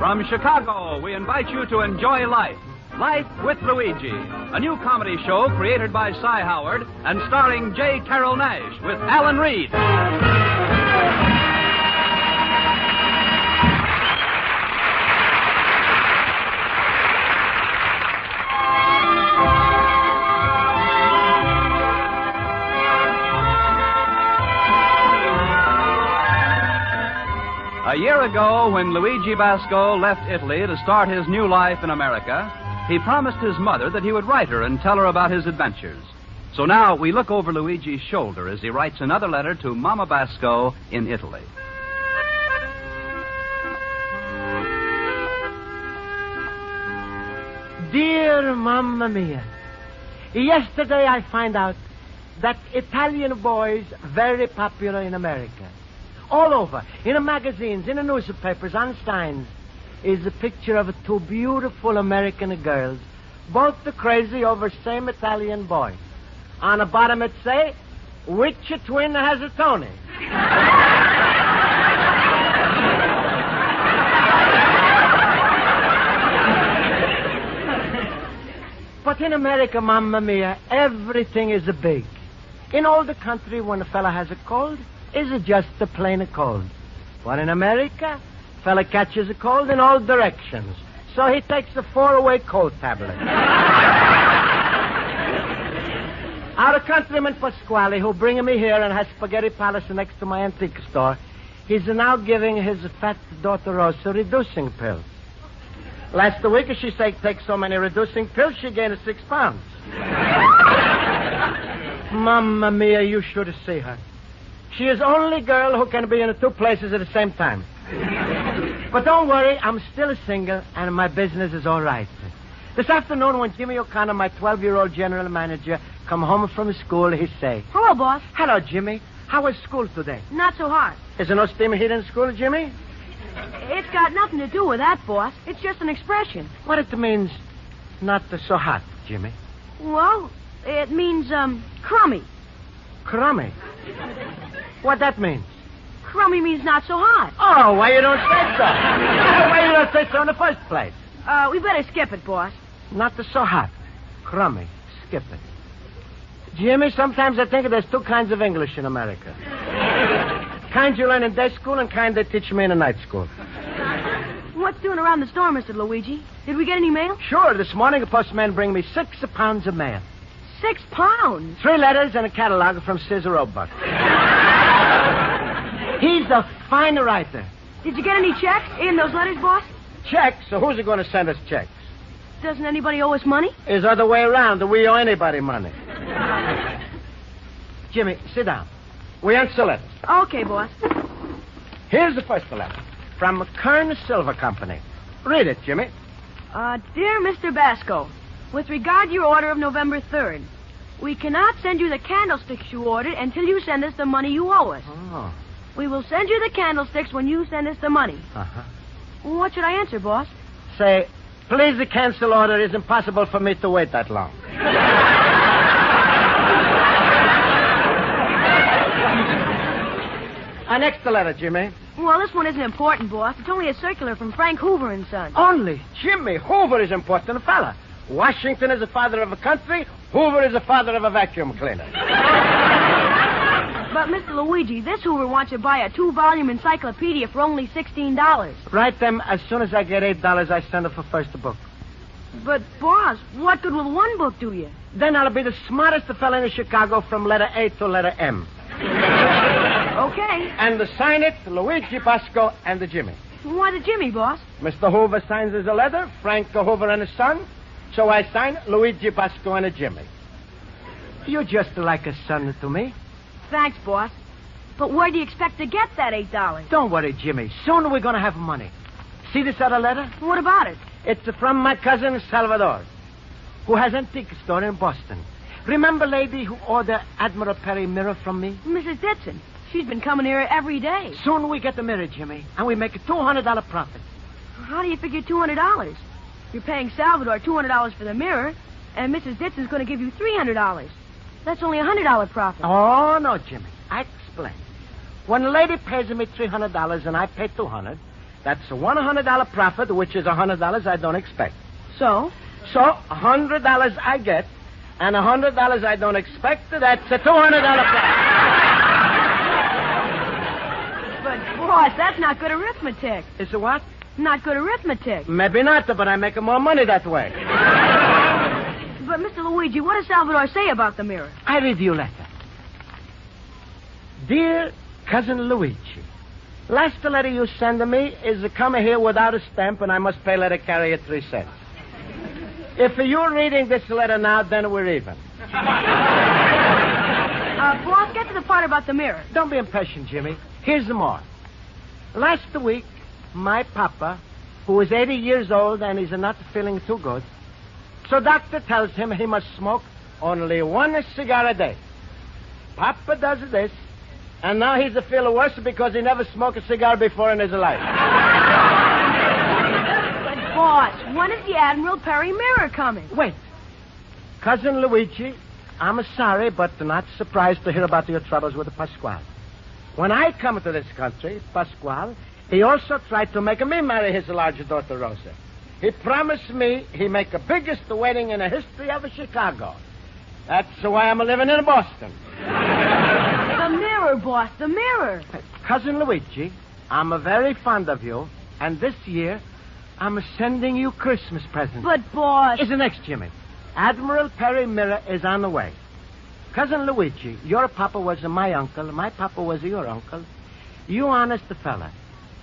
From Chicago, we invite you to enjoy Life. Life with Luigi, a new comedy show created by Cy Howard and starring J. Carrol Naish with Alan Reed. A year ago, when Luigi Basco left Italy to start his new life in America, he promised his mother that he would write her and tell her about his adventures. So now we look over Luigi's shoulder as he writes another letter to Mama Basco in Italy. Dear Mamma Mia, yesterday I find out that Italian boys very popular in America. All over, in the magazines, in the newspapers, on signs, is a picture of two beautiful American girls, both crazy over same Italian boy. On the bottom it say, which twin has a Tony? But in America, Mamma Mia, everything is big. In all the country, when a fella has a cold, is it just a plain cold? But in America, fella catches a cold in all directions. So he takes a 4-way cold tablet. Our countryman Pasquale, who bring me here and has Spaghetti Palace next to my antique store, he's now giving his fat daughter Rosa reducing pills. Last week, she said take so many reducing pills, she gained 6 pounds. Mamma Mia, you should see her. She is the only girl who can be in 2 places at the same time. But don't worry, I'm still single, and my business is all right. This afternoon, when Jimmy O'Connor, my 12-year-old general manager, come home from school, he say, Hello, boss. Hello, Jimmy. How was school today? Not so hard. Is there no steam heat in school, Jimmy? It's got nothing to do with that, boss. It's just an expression. What it means, not so hot, Jimmy? Well, it means, crummy. Crummy? What that means? Crummy means not so hot. Oh, why you don't say so? Why you don't say so in the first place? We better skip it, boss. Not so hot. Crummy. Skip it. Jimmy, sometimes I think there's 2 kinds of English in America. Kind you learn in day school and kind they teach me in a night school. What's doing around the store, Mr. Luigi? Did we get any mail? Sure. This morning a postman bring me 6 pounds of mail. 6 pounds? 3 letters and a catalog from Cesar Roebuck. He's a fine writer. Did you get any checks in those letters, boss? Checks? So who's going to send us checks? Doesn't anybody owe us money? It's the other way around. We owe anybody money. Jimmy, sit down. We answer letters. Okay, boss. Here's the first letter. From Kern Silver Company. Read it, Jimmy. Dear Mr. Basco, with regard to your order of November 3rd, we cannot send you the candlesticks you ordered until you send us the money you owe us. Oh. We will send you the candlesticks when you send us the money. Uh-huh. What should I answer, boss? Say, please the cancel order. It's impossible for me to wait that long. Next letter, Jimmy. Well, this one isn't important, boss. It's only a circular from Frank Hoover and Son. Only? Jimmy, Hoover is important fella. Washington is the father of a country. Hoover is the father of a vacuum cleaner. But, Mr. Luigi, this Hoover wants you to buy a 2-volume encyclopedia for only $16. Write them as soon as I get $8, I send it for first book. But, boss, what good will 1 book do you? Then I'll be the smartest fella in Chicago from letter A to letter M. Okay. And sign it, Luigi Basco and the Jimmy. Why the Jimmy, boss? Mr. Hoover signs as a letter, Frank Hoover and his son. So I sign Luigi Basco and a Jimmy. You're just like a son to me. Thanks, boss. But where do you expect to get that $8? Don't worry, Jimmy. Soon we're going to have money. See this other letter? What about it? It's from my cousin Salvador, who has an antique store in Boston. Remember lady who ordered Admiral Perry mirror from me? Mrs. Ditson. She's been coming here every day. Soon we get the mirror, Jimmy, and we make a $200 profit. How do you figure $200? You're paying Salvador $200 for the mirror, and Mrs. Ditson's going to give you $300. That's only a $100 profit. Oh, no, Jimmy. I explain. When a lady pays me $300 and I pay $200, That's a $100 profit, which is $100 I don't expect. So? So, $100 I get, and $100 I don't expect, that's a $200 profit. But, boss, that's not good arithmetic. Is it what? Not good arithmetic. Maybe not, but I make more money that way. But, Mr. Luigi, what does Salvador say about the mirror? I read you a letter. Dear Cousin Luigi, last letter you send to me is coming here without a stamp, and I must pay letter carrier 3 cents. If you're reading this letter now, then we're even. Boss, get to the part about the mirror. Don't be impatient, Jimmy. Here's the more. Last week, my papa, who is 80 years old and is not feeling too good, so doctor tells him he must smoke only 1 cigar a day. Papa does this, and now he's feeling worse because he never smoked a cigar before in his life. But, boss, when is the Admiral Perry mirror coming? Wait. Cousin Luigi, I'm sorry, but not surprised to hear about your troubles with Pasquale. When I come to this country, Pasquale, he also tried to make me marry his large daughter, Rosa. He promised me he'd make the biggest wedding in the history of Chicago. That's why I'm living in Boston. The mirror, boss, the mirror. Cousin Luigi, I'm very fond of you, and this year I'm sending you Christmas presents. But, boss... Is the next, Jimmy. Admiral Perry mirror is on the way. Cousin Luigi, your papa was my uncle, my papa was your uncle. You honest fella.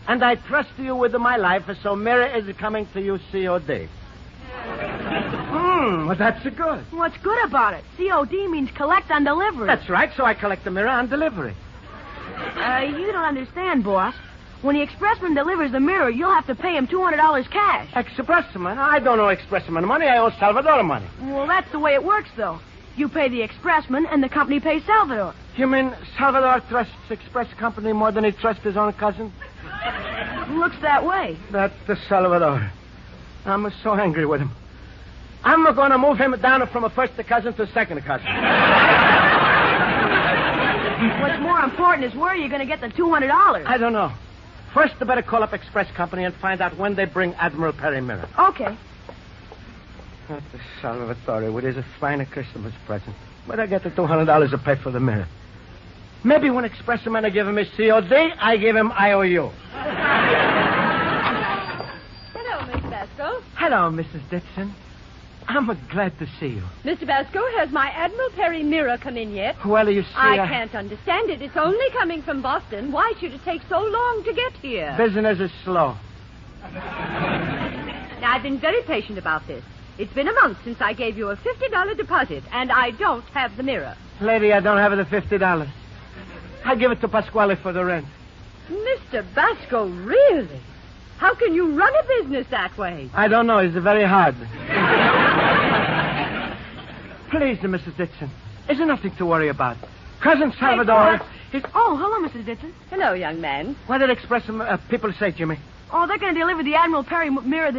And I trust you with my life, so mirror is coming to you COD. Well, that's good. What's good about it? COD means collect on delivery. That's right, so I collect the mirror on delivery. You don't understand, boss. When the expressman delivers the mirror, you'll have to pay him $200 cash. Expressman? I don't owe expressman money. I owe Salvador money. Well, that's the way it works, though. You pay the expressman, and the company pays Salvador. You mean Salvador trusts express company more than he trusts his own cousin? Looks that way. That's the Salvador. I'm so angry with him. I'm going to move him down from a first cousin to a second cousin. What's more important is where you're going to get the $200. I don't know. First, I better call up express company and find out when they bring Admiral Perry mirror. Okay. That's the Salvatore with his fine Christmas present. But I get the $200 to pay for the mirror. Maybe when expressman I give him his COD, I give him IOU. Hello, Miss Basco. Hello, Mrs. Ditson. I'm glad to see you. Mr. Basco, has my Admiral Perry mirror come in yet? Well, you see... I can't understand it. It's only coming from Boston. Why should it take so long to get here? Business is slow. Now, I've been very patient about this. It's been a month since I gave you a $50 deposit, and I don't have the mirror. Lady, I don't have the $50. I give it to Pasquale for the rent. Mr. Basco, really? How can you run a business that way? I don't know. It's very hard. Please, Mrs. Ditson. There's nothing to worry about. Cousin Salvador... Oh, hello, Mrs. Ditson. Hello, young man. What did people say, Jimmy? Oh, they're going to deliver the Admiral Perry mirror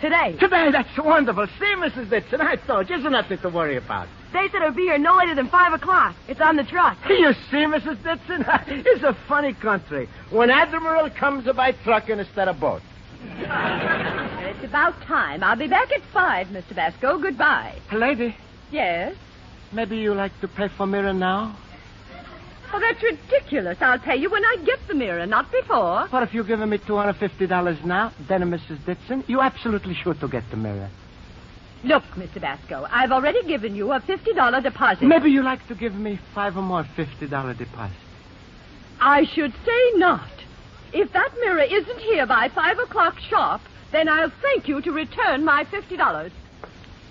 today. Today? That's wonderful. See, Mrs. Ditson, I told you, there's nothing to worry about. They said it'll be here no later than 5 o'clock. It's on the truck. You see, Mrs. Ditson? It's a funny country. When Admiral comes by truck instead of boat. It's about time. I'll be back at 5, Mr. Basco. Goodbye. Lady? Yes? Maybe you like to pay for mirror now? Oh, that's ridiculous. I'll pay you when I get the mirror, not before. But if you're giving me $250 now, then, Mrs. Ditson, you absolutely sure to get the mirror. Look, Mr. Basco, I've already given you a $50 deposit. Maybe you like to give me 5 or more $50 deposit. I should say not. If that mirror isn't here by 5 o'clock sharp, then I'll thank you to return my $50.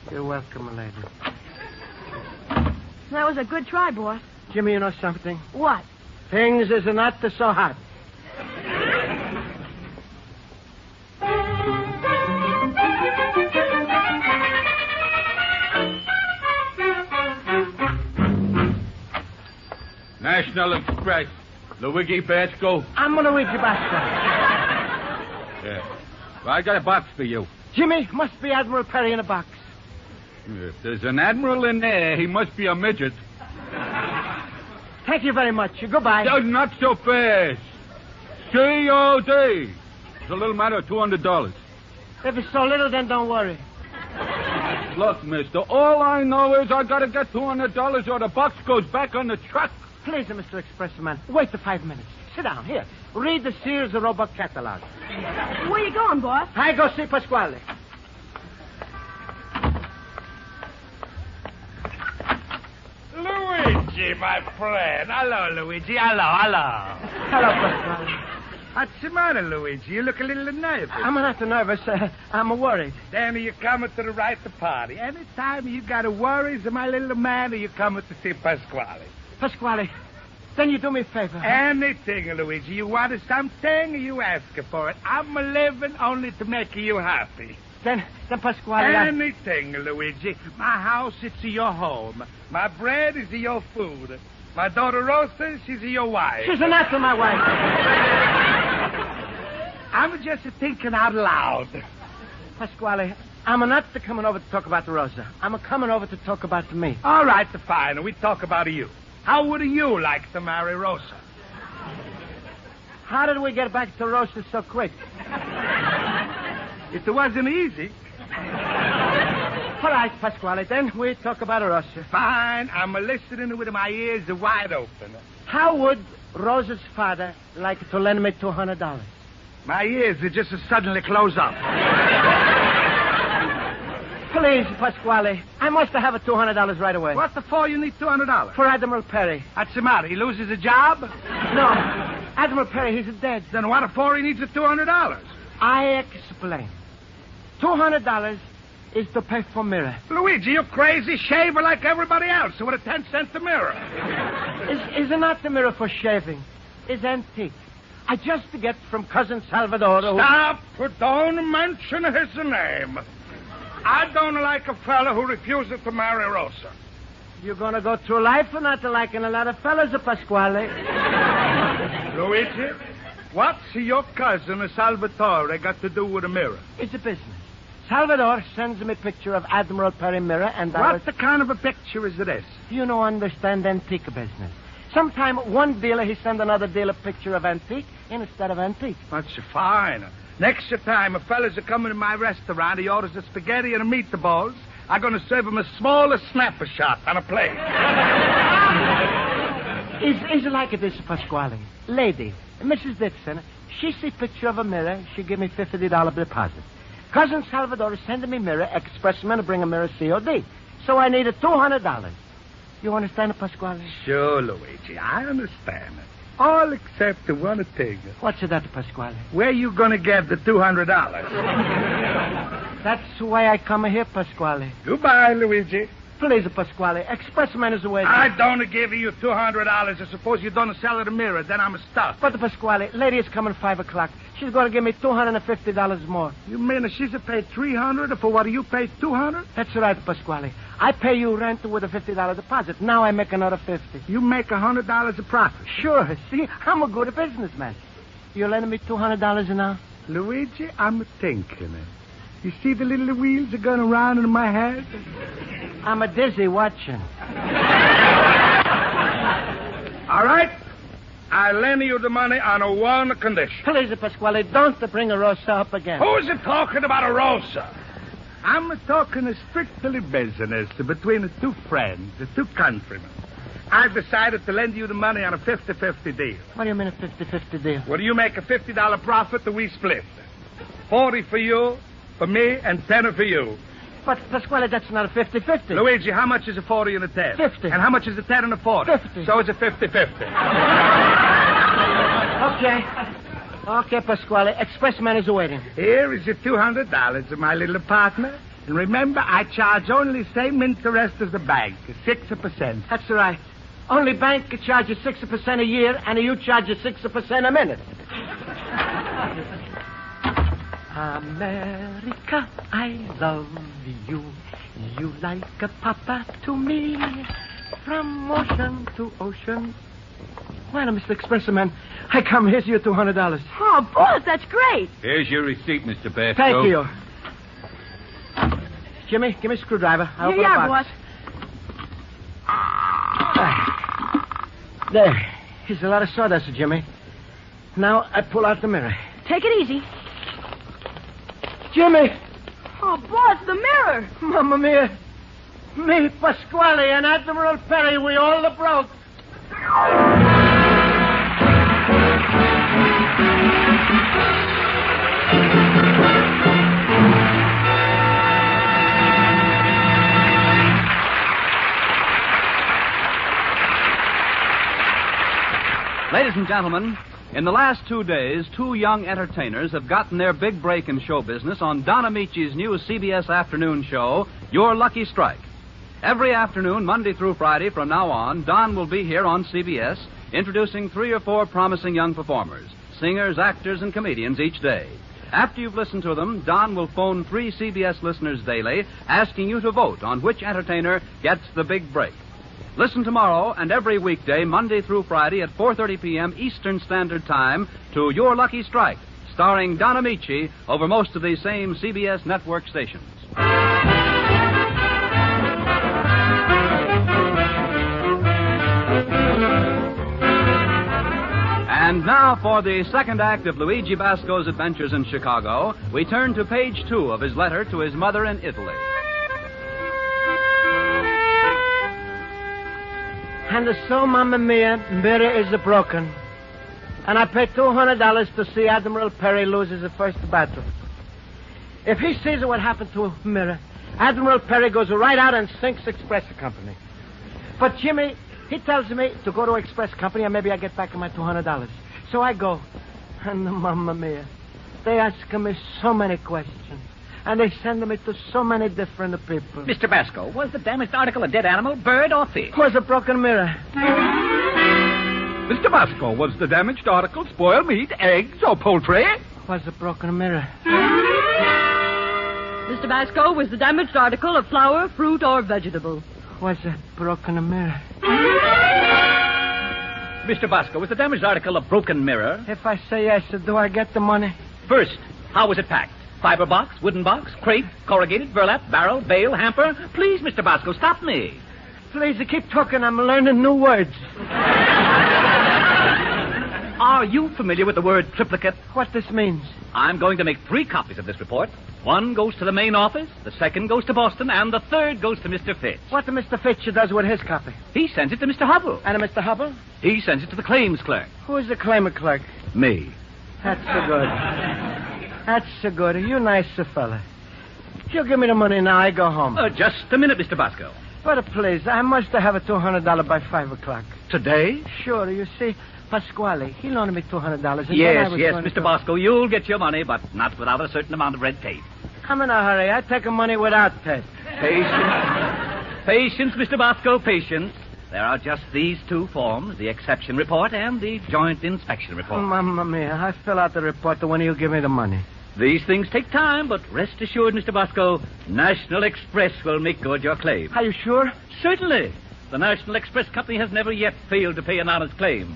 You're welcome, lady. That was a good try, boss. Jimmy, you know something? What? Things is not so hot. National Express. Luigi Basco. I'm Luigi Basco. Yeah. Well, I got a box for you. Jimmy, must be Admiral Perry in a box. If there's an admiral in there, he must be a midget. Thank you very much. Goodbye. No, not so fast. COD. a little matter of $200. If it's so little, then don't worry. Look, mister, all I know is I gotta get $200 or the box goes back on the truck. Please, Mr. Expressman, wait the 5 minutes. Sit down, here. Read the Sears Roebuck catalog. Where you going, boss? I go see Pasquale. Luigi, my friend. Hello, Luigi. Hello. Hello, Pasquale. What's the matter, Luigi? You look a little nervous. I'm not nervous. I'm worried. Then you're coming to the right party. Anytime you got worries, my little man, or you coming to see Pasquale. Pasquale, then you do me a favor. Huh? Anything, Luigi. You want something, you ask for it. I'm living only to make you happy. Then Pasquale... Anything, Luigi. My house, it's your home. My bread is your food. My daughter Rosa, she's your wife. She's not my wife. I'm just thinking out loud. Pasquale, I'm not coming over to talk about Rosa. I'm coming over to talk about me. All right, fine. We talk about you. How would you like to marry Rosa? How did we get back to Rosa so quick? It wasn't easy. All right, Pasquale, then we talk about Rosa. Fine. I'm listening with my ears wide open. How would Rosa's father like to lend me $200? My ears just suddenly close up. Please, Pasquale, I must have $200 right away. What for you need $200? For Admiral Perry. What's the matter? He loses a job? No. Admiral Perry, he's dead. Then what for he needs $200? I explain. $200 is to pay for mirror. Luigi, you crazy shaver like everybody else with a 10-cent mirror. Is not the mirror for shaving. It's antique. I just get from Cousin Salvador. Stop. Don't mention his name. I don't like a fella who refuses to marry Rosa. You're going to go through life not liking a lot of fellas, Pasquale. Luigi, what's your cousin Salvatore got to do with a mirror? It's a business. Salvador sends me a picture of Admiral Perry mirror and... What the kind of a picture is this? You don't understand antique business. Sometime one dealer, he send another dealer picture of antique instead of antique. That's fine. Next time a fella's coming to my restaurant, he orders a spaghetti and a meatballs, I'm going to serve him a small snapshot on a plate. Is like this, Pasquale. Lady, Mrs. Dixon, she see picture of a mirror, she give me $50 deposit. Cousin Salvador send me mirror, expressman bring a mirror COD. So I need $200. You understand, Pasquale? Sure, Luigi, I understand. All except one thing. What's that, Pasquale? Where you going to get the $200? That's why I come here, Pasquale. Goodbye, Luigi. Please, Pasquale. Expressman is waiting. I don't give you $200. I suppose you don't sell her the mirror. Then I'm stuck. But, Pasquale, lady is coming 5 o'clock. She's going to give me $250 more. You mean she's paid $300 for what you paid $200? That's right, Pasquale. I pay you rent with a $50 deposit. Now I make another $50. You make $100 a profit? Sure. See, I'm a good businessman. You lending me $200 now? Luigi, I'm thinking. You see the little wheels are going around in my head? I'm a dizzy watching. All right. I lend you the money on one condition. Please, Pasquale, don't bring a Rosa up again. Who's talking about a Rosa? I'm talking strictly business between the two friends, the two countrymen. I've decided to lend you the money on a 50-50 deal. What do you mean a 50-50 deal? Well, you make a $50 profit, we split. 40 for you, for me, and 10 for you. But, Pasquale, that's not a 50-50. Luigi, how much is a 40 and a 10? 50. And how much is a 10 and a 40? 50. So it's a 50-50. Okay, Pasquale. Expressman is waiting. Here is your $200, my little partner. And remember, I charge only same interest as the bank, 6%. That's right. Only bank charges 6% a year, and you charge 6% a minute. America, I love you. You like a papa to me. From ocean to ocean. Well, Mr. Expressman, I come. Here's your $200. Oh, boss, that's great. Here's your receipt, Mr. Basco. Thank you. Jimmy, give me a screwdriver. I'll Here you are, boss. There. Here's a lot of sawdust, Jimmy. Now I pull out the mirror. Take it easy. Jimmy! Oh, boss, the mirror. Mamma mia. Me, Pasquale, and Admiral Perry, we all are broke. Ladies and gentlemen, in the last 2 days, 2 young entertainers have gotten their big break in show business on Don Amici's new CBS afternoon show, Your Lucky Strike. Every afternoon, Monday through Friday, from now on, Don will be here on CBS, introducing 3 or 4 promising young performers, singers, actors, and comedians each day. After you've listened to them, Don will phone 3 CBS listeners daily, asking you to vote on which entertainer gets the big break. Listen tomorrow and every weekday, Monday through Friday at 4:30 p.m. Eastern Standard Time to Your Lucky Strike, starring Don Amici over most of these same CBS network stations. And now for the second act of Luigi Basco's adventures in Chicago, we turn to page 2 of his letter to his mother in Italy. And so, Mamma Mia, mirror is broken. And I pay $200 to see Admiral Perry loses the first battle. If he sees what happened to mirror, Admiral Perry goes right out and sinks Express Company. But Jimmy, he tells me to go to Express Company and maybe I get back my $200. So I go. And Mamma Mia, they ask me so many questions. And they send me to so many different people. Mr. Basco, was the damaged article a dead animal, bird, or fish? Was a broken mirror. Mr. Basco, was the damaged article spoiled meat, eggs, or poultry? Was a broken mirror. Mr. Basco, was the damaged article a flower, fruit, or vegetable? Was a broken mirror. Mr. Basco, was the damaged article a broken mirror? If I say yes, do I get the money? First, how was it packed? Fiber box, wooden box, crate, corrugated, burlap, barrel, bale, hamper? Please, Mr. Basco, stop me. Please, keep talking. I'm learning new words. Are you familiar with the word triplicate? What this means? I'm going to make 3 copies of this report. 1 goes to the main office, the 2nd goes to Boston, and the 3rd goes to Mr. Fitch. What the Mr. Fitch does with his copy? He sends it to Mr. Hubble. And Mr. Hubble? He sends it to the claims clerk. Who is the claimant clerk? Me. That's so good. That's so good. You nice fella. You give me the money now, I go home. Just a minute, Mr. Basco. But please, I must have a $200 by 5 o'clock. Today? Sure, you see, Pasquale, he loaned me $200. Yes, Mr. Basco, you'll get your money, but not without a certain amount of red tape. I'm in a hurry. I take money without tape. Patience. Patience, Mr. Basco, patience. There are just these 2 forms, the exception report and the joint inspection report. Mamma mia, I fill out the report when you give me the money. These things take time, but rest assured, Mr. Basco, National Express will make good your claim. Are you sure? Certainly. The National Express Company has never yet failed to pay an honest claim.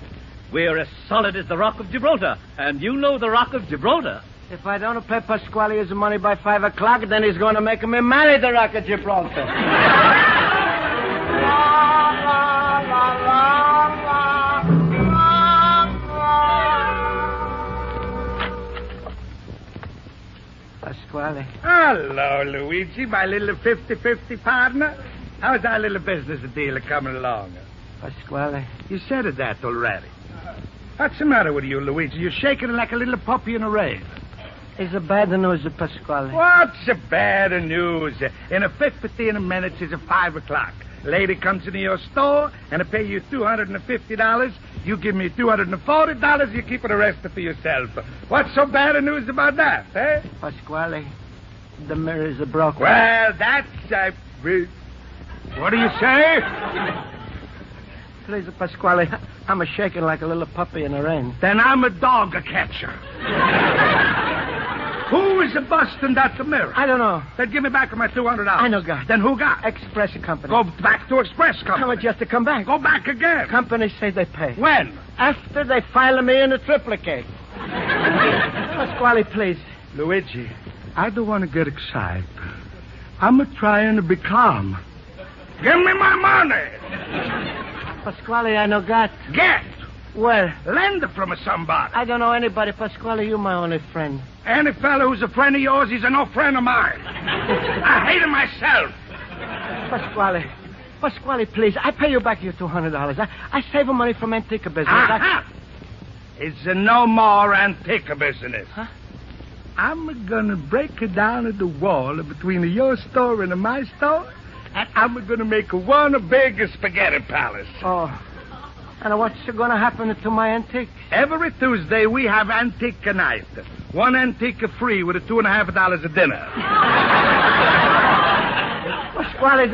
We're as solid as the Rock of Gibraltar, and you know the Rock of Gibraltar. If I don't pay Pasquale his money by 5 o'clock, then he's going to make me marry the Rock of Gibraltar. Pasquale. Hello, Luigi, my little 50-50 partner. How's our little business deal coming along? Pasquale. You said that already. What's the matter with you, Luigi? You're shaking like a little puppy in a rave. It's a bad news, Pasquale. What's the bad news? In a 15 minutes is 5 o'clock. Lady comes into your store and I pay you $250. You give me $240. You keep the rest for yourself. What's so bad news about that, eh? Pasquale, the mirror is broken. Well, that's... what do you say? Please, Pasquale, I'm shaking like a little puppy in the rain. Then I'm a dog catcher. Who is busting that mirror? I don't know. Then give me back my $200. I know God. Then who got? Express Company. Go back to Express Company. How much just to come back? Go back again. Company say they pay. When? After they file me in a triplicate. Pasquale, please. Luigi, I don't want to get excited. I'm trying to be calm. Give me my money. Pasquale, I know God. Get. Where? Lend it from somebody. I don't know anybody, Pasquale. You my only friend. Any fellow who's a friend of yours, he's a no friend of mine. I hate him myself. Pasquale, please. I pay you back your $200. I save money from antique business. It's a no more antique business. Huh? I'm gonna break it down at the wall between your store and my store, and I'm gonna make one big spaghetti palace. Oh. And what's going to happen to my antique? Every Tuesday we have antique night. One antique free with a $2.50 a dinner. Pasquale,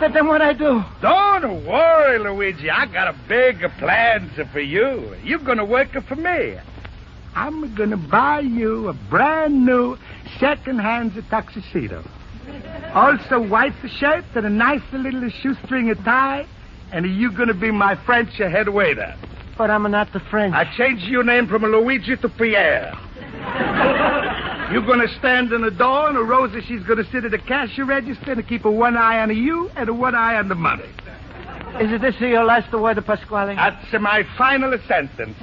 then what I do? Don't worry, Luigi. I got a big plans for you. You're going to work for me. I'm going to buy you a brand new second-hand tuxedo. Also white shirt and a nice little shoestring tie. And you're going to be my French head waiter. But I'm not the French. I changed your name from Luigi to Pierre. You're going to stand in the door, and Rosa, she's going to sit at the cash register and keep one eye on you and one eye on the money. Is this your last word, Pasquale? That's my final sentence.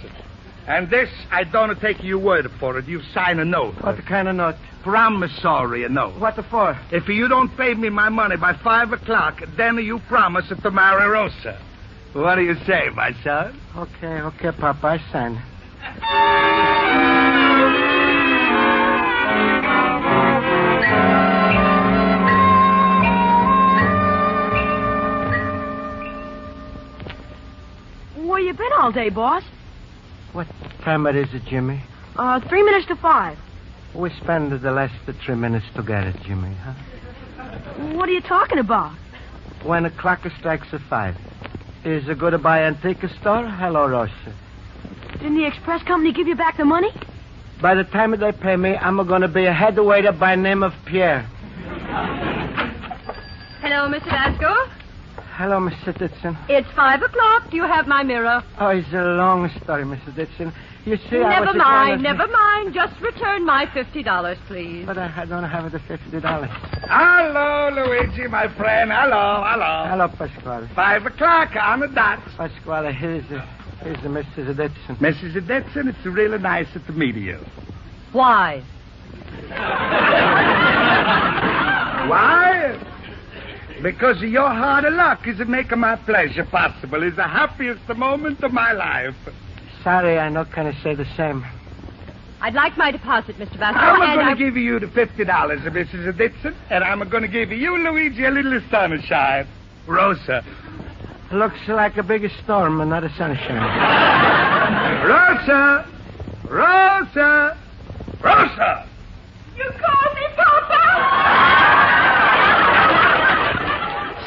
And this, I don't take your word for it. You sign a note. What kind of note? Promissory note. What for? If you don't pay me my money by 5 o'clock, then you promise to marry Rosa. What do you say, my son? Okay, Papa, I sign. Where you been all day, boss? What time it is, Jimmy? 3 minutes to 5. We spend the last 3 minutes together, Jimmy, huh? What are you talking about? When the clock strikes 5. Is it goodbye antique store? Hello, Rosa. Didn't the express company give you back the money? By the time they pay me, I'm going to be a head waiter by name of Pierre. Hello, Mr. Basco. Hello, Mr. Ditson. It's 5 o'clock. Do you have my mirror? Oh, it's a long story, Mr. Ditson. You see, Never mind. Just return my $50, please. But I don't have the $50. Hello, Luigi, my friend. Hello. Hello, Pasquale. 5 o'clock on the dot. Pasquale, here's Mrs. Ditson. Mrs. Ditson, it's really nice to meet you. Why? Why? Because your hard luck is making my pleasure possible. It's the happiest moment of my life. Sorry, I not can say the same. I'd like my deposit, Mr. Basco. I'm going to give you the $50, Mrs. Ditson, and I'm going to give you, Luigi, a little sunshine. Rosa. Looks like a big storm and not a sunshine. Rosa! You called me, Papa?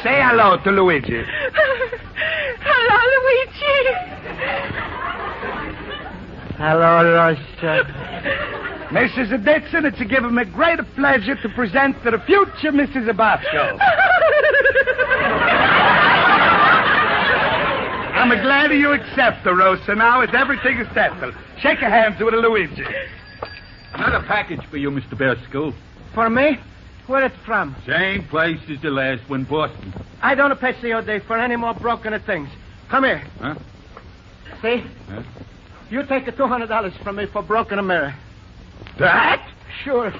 Say hello to Luigi. Hello, Luigi. Hello, Rosa. Mrs. Ditson, it's given me great pleasure to present to the future Mrs. Basco. I'm glad you accept her, Rosa. Now is everything settled. Shake your hands with Luigi. Another package for you, Mr. Basco. For me? Where it from? Same place as the last one, Boston. I don't pay your day for any more broken things. Come here. Huh? See? Huh? You take $200 from me for broken mirror. That? Sure.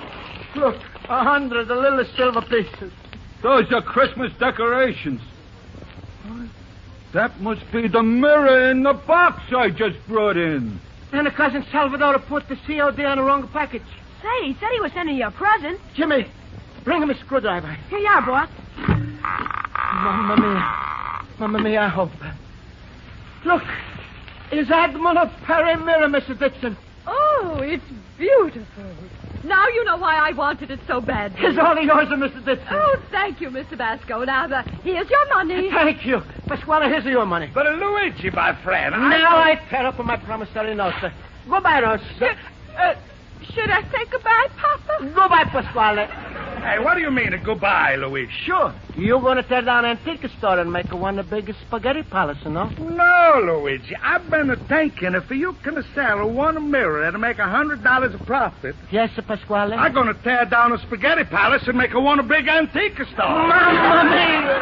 Look, 100 little silver pieces. Those are Christmas decorations. That must be the mirror in the box I just brought in. And the cousin Salvador put the COD on the wrong package. Say, he said he was sending you a present. Jimmy, bring him a screwdriver. Here you are, boss. Mamma mia, I hope. Look, is Admiral Perry mirror, Mr. Ditson. Oh, it's beautiful. Now you know why I wanted it so badly. It's all yours, Mr. Ditson. Oh, thank you, Mr. Basco. Now, here's your money. Thank you. Pasquale, here's your money. But Luigi, my friend, Now I tear up my promissory note. Goodbye, Rosa. Should I say goodbye, Papa? Goodbye, Pasquale. Hey, what do you mean, goodbye, Luigi? Sure. You're going to tear down an antique store and make one of the biggest spaghetti palace, no? No, Luigi. I've been thinking if you can sell one mirror and make $100 of profit. Yes, Pasquale. I'm going to tear down a spaghetti palace and make one big antique store. Mamma mia!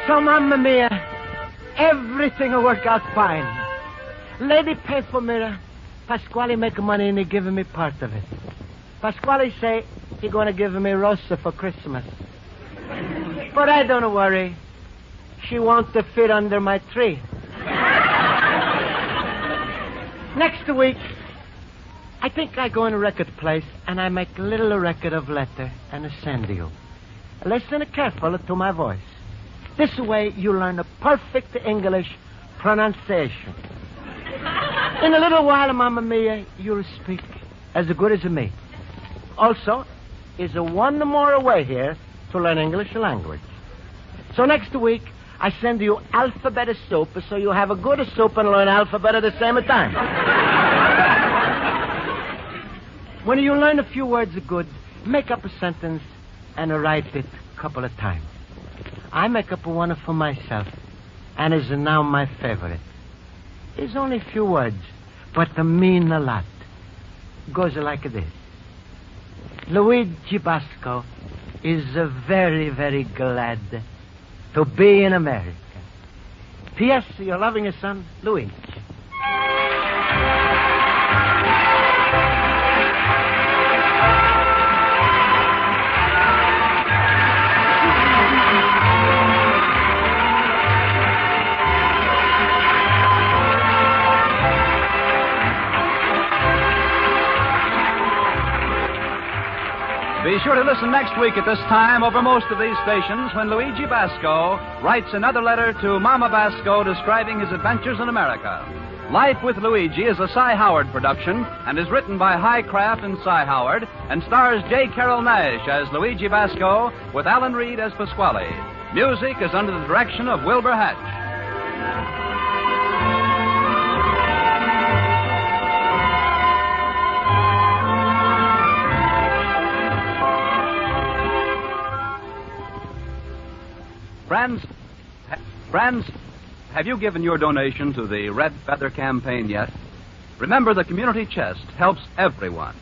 So, Mamma Mia, everything will work out fine. Lady pay for mirror. Pasquale make money and he giving me part of it. Pasquale say he gonna give me Rosa for Christmas. But I don't worry. She won't fit under my tree. Next week, I think I go in a record place and I make a little record of letter and I send you. Listen carefully to my voice. This way you learn a perfect English pronunciation. In a little while, Mamma Mia, you'll speak as good as me. Also, is one more way here to learn English language. So next week, I send you alphabet soup so you have a good soup and learn alphabet at the same time. When you learn a few words good, make up a sentence and write it a couple of times. I make up one for myself, and is now my favorite. It's only a few words, but they mean a lot. Goes like this. Luigi Basco is very, very glad to be in America. P.S. Your loving son, Luigi. Be sure to listen next week at this time over most of these stations when Luigi Basco writes another letter to Mama Basco describing his adventures in America. Life with Luigi is a Cy Howard production and is written by High Craft and Cy Howard and stars J. Carroll Nash as Luigi Basco with Alan Reed as Pasquale. Music is under the direction of Wilbur Hatch. Friends, have you given your donation to the Red Feather campaign yet? Remember, the community chest helps everyone.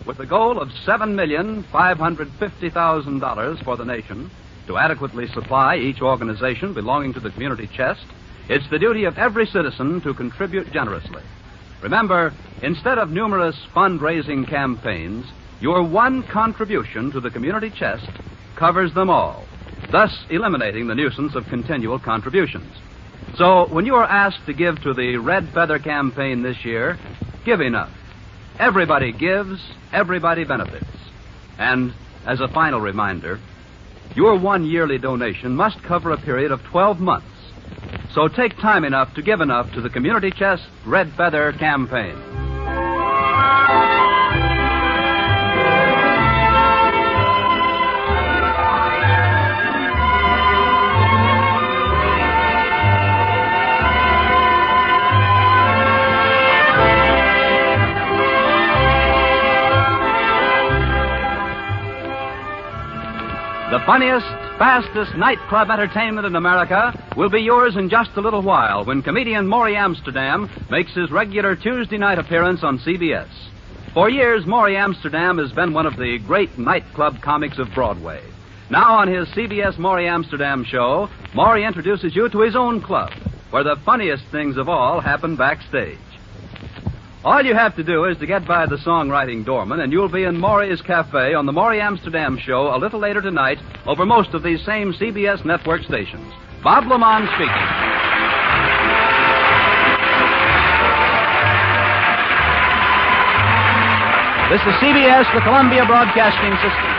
With the goal of $7,550,000 for the nation to adequately supply each organization belonging to the community chest, it's the duty of every citizen to contribute generously. Remember, instead of numerous fundraising campaigns, your one contribution to the community chest covers them all, thus eliminating the nuisance of continual contributions. So, when you are asked to give to the Red Feather campaign this year, give enough. Everybody gives, everybody benefits. And, as a final reminder, your one yearly donation must cover a period of 12 months. So take time enough to give enough to the Community Chest Red Feather campaign. The funniest, fastest nightclub entertainment in America will be yours in just a little while when comedian Maury Amsterdam makes his regular Tuesday night appearance on CBS. For years, Maury Amsterdam has been one of the great nightclub comics of Broadway. Now on his CBS Maury Amsterdam show, Maury introduces you to his own club, where the funniest things of all happen backstage. All you have to do is to get by the songwriting doorman, and you'll be in Maury's Cafe on the Maury Amsterdam show a little later tonight over most of these same CBS network stations. Bob Lamont speaking. This is CBS, the Columbia Broadcasting System.